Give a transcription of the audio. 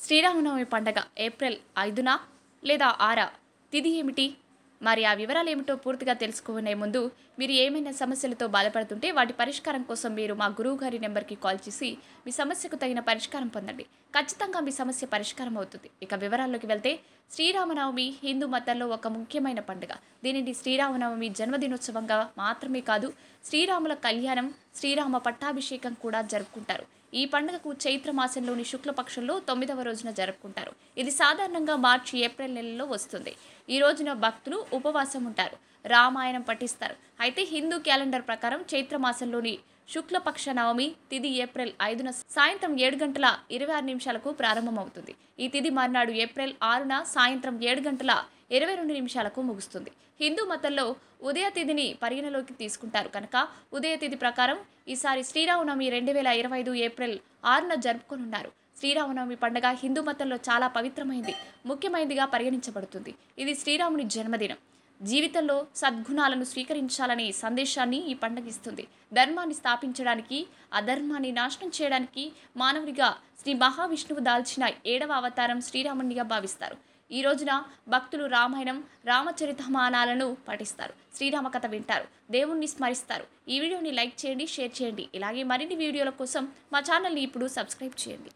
శ్రీరామనవమి పండగ ఏప్రిల్ 5న లేదా 6 తిథి ఏమిటి? మరి ఆ వివరాలు ఏమిటో పూర్తిగా తెలుసుకునే ముందు మీరు ఏమైనా సమస్యలతో బాధపడుతుంటే వాటి పరిష్కారం కోసం మీరు మా గురువు గారి నెంబర్కి కాల్ చేసి మీ సమస్యకు తగిన పరిష్కారం పొందండి. ఖచ్చితంగా మీ సమస్య పరిష్కారం అవుతుంది. ఇక వివరాల్లోకి వెళ్తే శ్రీరామనవమి హిందూ మతంలో ఒక ముఖ్యమైన పండుగ. దీనిని శ్రీరామనవమి జన్మదినోత్సవంగా మాత్రమే కాదు, శ్రీరాముల కళ్యాణం, శ్రీరామ పట్టాభిషేకం కూడా జరుపుకుంటారు. ఈ పండుగకు చైత్ర మాసంలోని శుక్లపక్షంలో 9వ రోజున జరుపుకుంటారు. ఇది సాధారణంగా మార్చి, ఏప్రిల్ నెలలో వస్తుంది. ఈ రోజున భక్తులు ఉపవాసం ఉంటారు, రామాయణం పఠిస్తారు. అయితే హిందూ క్యాలెండర్ ప్రకారం చైత్ర మాసంలోని శుక్లపక్ష నవమి తిథి ఏప్రిల్ 5న సాయంత్రం 7:26 ప్రారంభమవుతుంది. ఈ తిథి మర్నాడు ఏప్రిల్ 6న సాయంత్రం 7:22 ముగుస్తుంది. హిందూ మతంలో ఉదయ తిథిని పరిగణలోకి తీసుకుంటారు కనుక ఉదయ తిథి ప్రకారం ఈసారి శ్రీరామనవమి 2025 ఏప్రిల్ 6న జరుపుకోనున్నారు. శ్రీరామనవమి పండుగ హిందూ మతంలో చాలా పవిత్రమైంది, ముఖ్యమైనదిగా పరిగణించబడుతుంది. ఇది శ్రీరాముని జన్మదినం. జీవితంలో సద్గుణాలను స్వీకరించాలనే సందేశాన్ని ఈ పండుగ ఇస్తుంది. ధర్మాన్ని స్థాపించడానికి, అధర్మాన్ని నాశనం చేయడానికి మానవునిగా శ్రీ మహావిష్ణువు దాల్చిన 7వ అవతారం శ్రీరామునిగా భావిస్తారు. ఈ రోజున భక్తులు రామాయణం, రామచరితమానాలను పఠిస్తారు, శ్రీరామ కథ వింటారు, దేవుణ్ణి స్మరిస్తారు. ఈ వీడియోని లైక్ చేయండి, షేర్ చేయండి. ఇలాగే మరిన్ని వీడియోల కోసం మా ఛానల్ని ఇప్పుడు సబ్స్క్రైబ్ చేయండి.